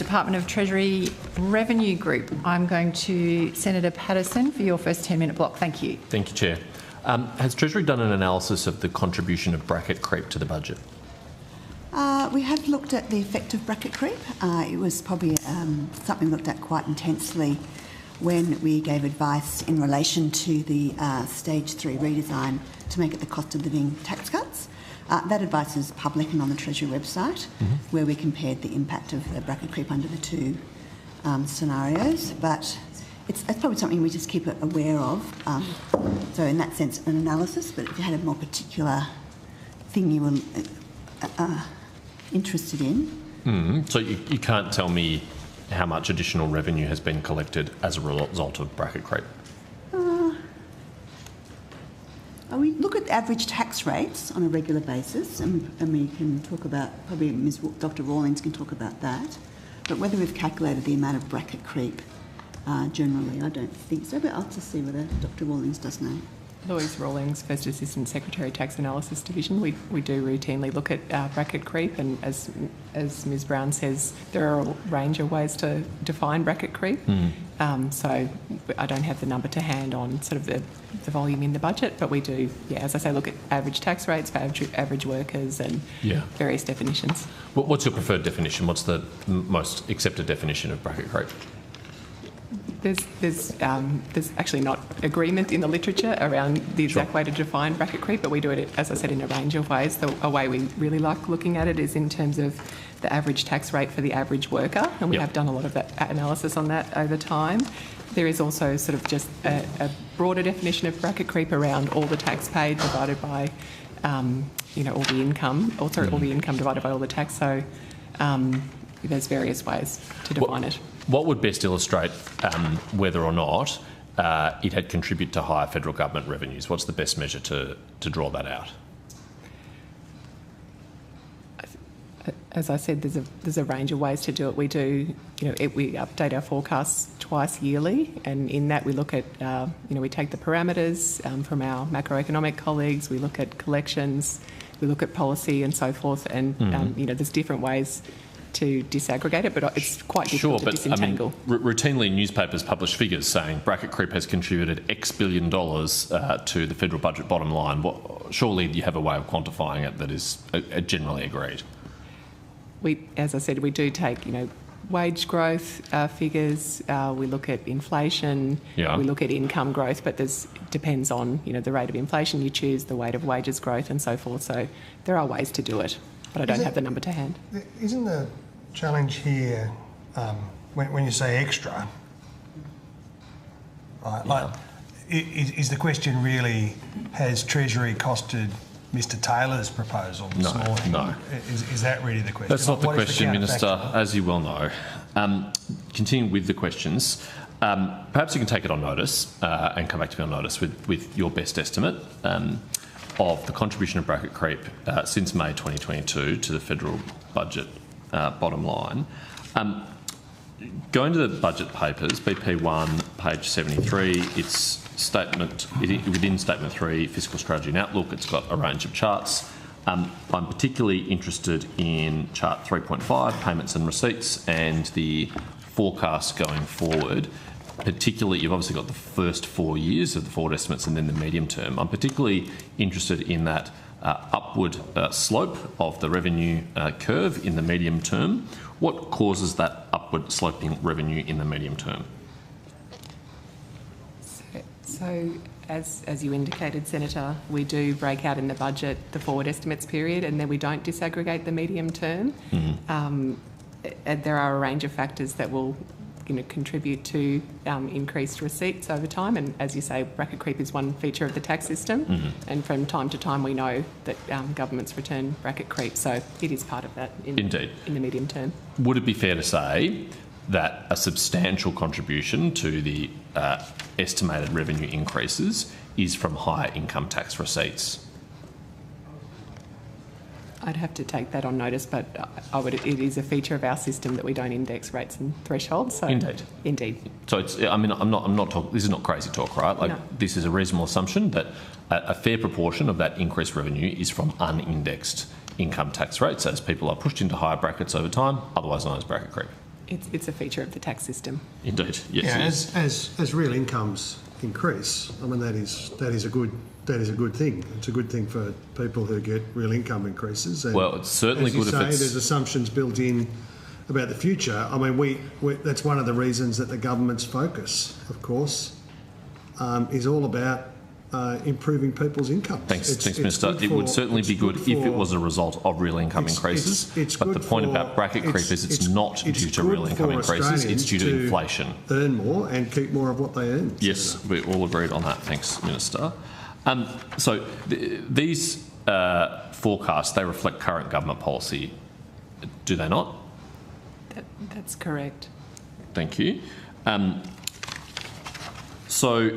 Department of Treasury Revenue Group. I'm going to Senator Patterson for your first 10-minute block. Thank you. Thank you, Chair. Has Treasury done an analysis of the contribution of bracket creep to the budget? We have looked at the effect of bracket creep. It was probably something we looked at quite intensely when we gave advice in relation to the Stage 3 redesign to make it the cost of living tax cuts. That advice is public and on the Treasury website, where we compared the impact of the bracket creep under the two scenarios. But it's probably something we just keep aware of. So in that sense, an analysis, but if you had a more particular thing you were interested in. So you can't tell me how much additional revenue has been collected as a result of bracket creep? We look at average tax rates on a regular basis, and we can talk about, probably Dr. Rawlings can talk about that. But whether we've calculated the amount of bracket creep generally, I don't think so, but I'll just see whether Dr. Rawlings does know. Louise Rawlings, First Assistant Secretary, Tax Analysis Division. We do routinely look at bracket creep, and as Ms Brown says, there are a range of ways to define bracket creep. So I don't have the number to hand on sort of the volume in the budget, but we do, as I say, look at average tax rates for average workers and various definitions. What's your preferred definition? What's the most accepted definition of bracket creep? There's actually not agreement in the literature around the exact way to define bracket creep, but we do it, as I said, in a range of ways. A way we really like looking at it is in terms of the average tax rate for the average worker, and we have done a lot of that analysis on that over time. There is also sort of just a broader definition of bracket creep around all the tax paid divided by, all the income, all the income divided by all the tax. So there's various ways to define it. What would best illustrate whether or not it had contributed to higher federal government revenues? What's the best measure to draw that out? As I said, there's a range of ways to do it. We do, we update our forecasts twice yearly, and in that we look at, we take the parameters from our macroeconomic colleagues, we look at collections, we look at policy and so forth, and there's different ways to disaggregate it, but it's quite difficult to disentangle. Routinely newspapers publish figures saying bracket creep has contributed X billion dollars to the federal budget bottom line. Surely you have a way of quantifying it that is generally agreed. As I said, we do take, wage growth figures, we look at inflation, we look at income growth, but depends on, the rate of inflation you choose, the rate of wages growth and so forth. So there are ways to do it, but I don't have the number to hand. Isn't the challenge here, when you say extra, right, is the question really, has Treasury costed Mr Taylor's proposal this morning? No. Is that really the question? That's not the question, Minister, as you well know. Continuing with the questions, perhaps you can take it on notice and come back to me on notice with your best estimate of the contribution of bracket creep since May 2022 to the federal budget bottom line. Going to the budget papers, BP1, page 73, it's within Statement 3, Fiscal Strategy and Outlook. It's got a range of charts. I'm particularly interested in chart 3.5, payments and receipts, and the forecast going forward. Particularly, you've obviously got the first 4 years of the forward estimates and then the medium term. I'm particularly interested in that upward slope of the revenue curve in the medium term. What causes that upward sloping revenue in the medium term? So as you indicated, Senator, we do break out in the budget the forward estimates period, and then we don't disaggregate the medium term. And there are a range of factors that will contribute to increased receipts over time, and as you say, bracket creep is one feature of the tax system, and from time to time we know that governments return bracket creep, so it is part of that in the medium term. Would it be fair to say that a substantial contribution to the estimated revenue increases is from higher income tax receipts? I'd have to take that on notice, but it is a feature of our system that we don't index rates and thresholds. So Indeed. So I'm not talking. This is not crazy talk, right? This is a reasonable assumption that a fair proportion of that increased revenue is from unindexed income tax rates as people are pushed into higher brackets over time, otherwise known as bracket creep. It's a feature of the tax system. Indeed, yes. Yeah, it is. as real incomes increase, I mean that is a good thing. It's a good thing for people who get real income increases. And Well, it's certainly as you good if say, it's- there's assumptions built in about the future. I mean, we that's one of the reasons that the government's focus, of course, is all about improving people's incomes. Thanks, Minister. It would certainly be good if it was a result of real income increases. But the point about bracket creep is it's not due to real income increases, it's due to inflation. Earn more and keep more of what they earn. Yes, we all agreed on that. Thanks, Minister. So these forecasts, they reflect current government policy, do they not? That's correct. Thank you. So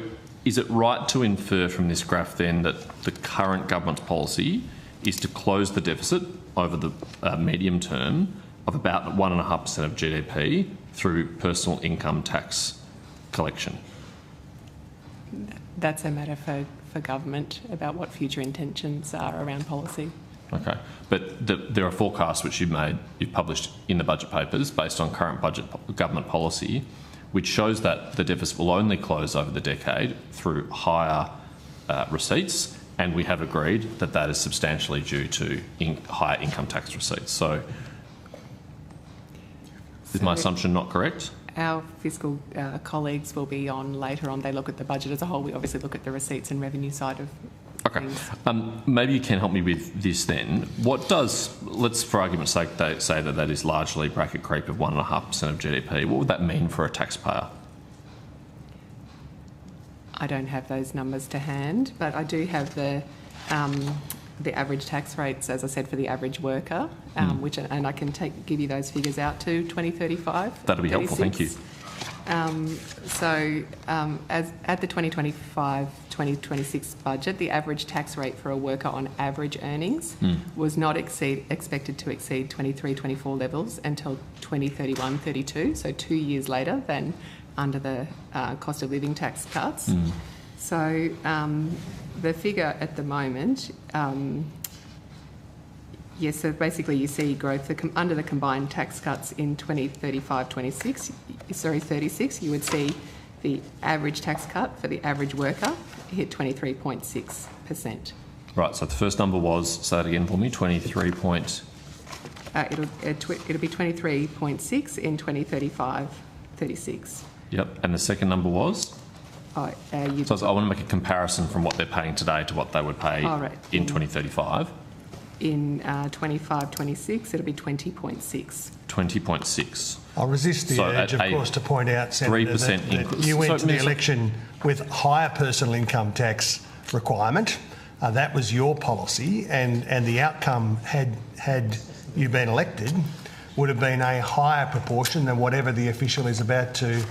is it right to infer from this graph then that the current government's policy is to close the deficit over the medium term of about 1.5% of GDP through personal income tax collection? That's a matter for government about what future intentions are around policy. Okay, but there are forecasts which you've published in the budget papers based on current government policy, which shows that the deficit will only close over the decade through higher receipts, and we have agreed that that is substantially due to higher income tax receipts. So is my assumption not correct? Our fiscal colleagues will be on later on. They look at the budget as a whole. We obviously look at the receipts and revenue side of Okay. Maybe you can help me with this then. What does, let's for argument's sake, say that that is largely bracket creep of 1.5% of GDP. What would that mean for a taxpayer? I don't have those numbers to hand, but I do have the average tax rates, as I said, for the average worker, and I can give you those figures out to 2035. That'll be helpful, thank you. As at the 2025-2026 budget, the average tax rate for a worker on average earnings was not expected to exceed 23-24 levels until 2031-32, so 2 years later than under the cost of living tax cuts. So the figure at the moment, yes, so basically you see growth under the combined tax cuts in 36, you would see the average tax cut for the average worker hit 23.6%. Right, so the first number was, say that again for me, 23 point... It'll be 23.6 in 2035-36. Yep, and the second number was? So I want to make a comparison from what they're paying today to what they would pay in 2035. In 25-26, it'll be 20.6. 20.6. I'll resist the urge, of course, to point out, Senator, that you went to the election with higher personal income tax requirement. That was your policy, and the outcome, had you been elected, would have been a higher proportion than whatever the official is about to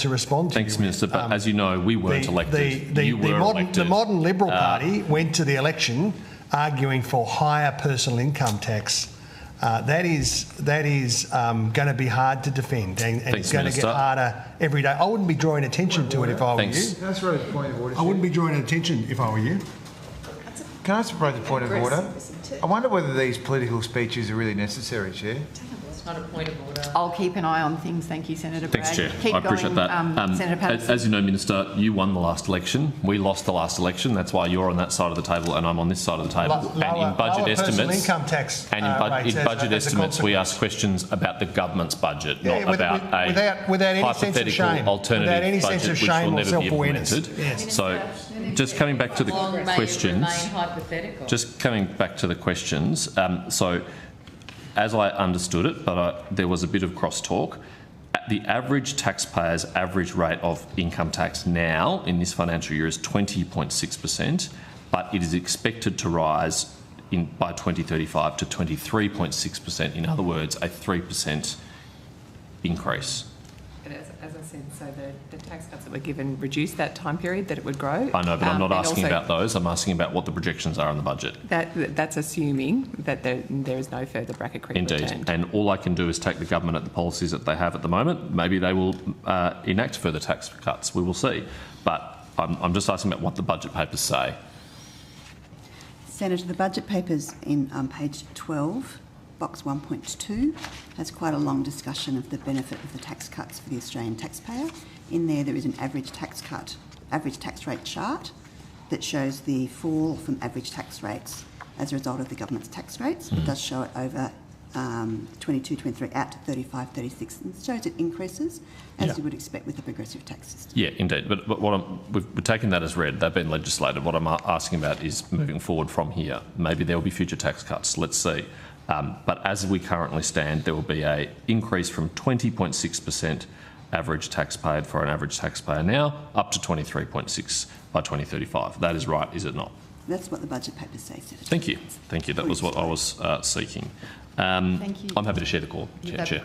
respond to. Thanks, Minister, but as you know, we weren't elected. The modern Liberal Party went to the election arguing for higher personal income tax. That is going to be hard to defend, and it's going to get harder every day. I wouldn't be drawing attention to it if I were you. Can I just raise a point of order? I wouldn't be drawing attention if I were you. Can I just raise a point of order? I wonder whether these political speeches are really necessary, Chair. It's not a point of order. I'll keep an eye on things. Thank you, Senator Bragg. Thanks, Chair. Keep I appreciate going, that. Senator Patterson. As you know, Minister, you won the last election. We lost the last election. That's why you're on that side of the table and I'm on this side of the table. And in budget estimates, income tax we ask questions about the government's budget, not about without any sense of hypothetical shame, alternative without any budget sense of which will shame or never be self-awareness. implemented. Yes. So, just coming back to the questions. So, as I understood it, but there was a bit of crosstalk, the average taxpayer's average rate of income tax now in this financial year is 20.6%, but it is expected to rise by 2035 to 23.6%. In other words, a 3% increase. But as I said, so the tax cuts that were given reduced that time period that it would grow. I know, but I'm not asking about those. I'm asking about what the projections are in the budget. That's assuming that there is no further bracket creep Indeed. returned. And all I can do is take the government at the policies that they have at the moment. Maybe they will enact further tax cuts. We will see. But I'm just asking about what the budget papers say. Senator, the budget papers in page 12 box 1.2 has quite a long discussion of the benefit of the tax cuts for the Australian taxpayer. In there is an average tax rate chart that shows the fall from average tax rates as a result of the government's tax rates. It does show it over 22, 23 out to 35, 36, and it shows it increases as you would expect with a progressive tax system. Yeah, indeed. But we've taken that as read. They've been legislated. What I'm asking about is moving forward from here. Maybe there will be future tax cuts. Let's see. But as we currently stand, there will be a increase from 20.6% average tax paid for an average taxpayer now up to 23.6 by 2035. That is right, is it not? That's what the budget papers say. Thank you. Thank you. That was what I was seeking. Thank you. I'm happy to share the call, Chair. That'd be great.